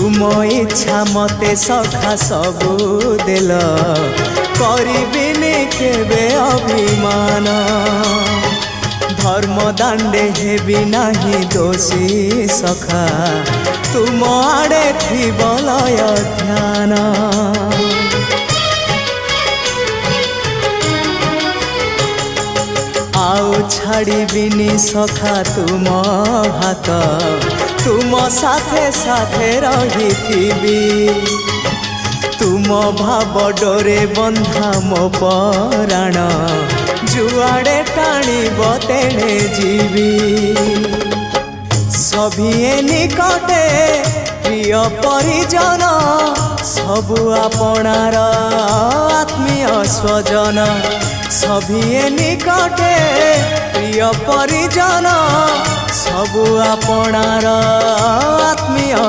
तुम इच्छा मते सखा सबू देल करिबिनी केबे अभिमान धर्म दांडे हेबी नाही दोषी सखा तुम आड़े थी बलय ध्यान आउ छाड़िबिनी सखा तुम हाथ तुम साथे साथे रही तुम भाव डोरे बंधा मो पराण जुआड़े टाणीब तेणे जीवी सभिए निकटे प्रिय परिजन सबु आपणार आत्मीय स्वजन सभिए निकटे प्रिय परिजन सबु आपणार आत्मीय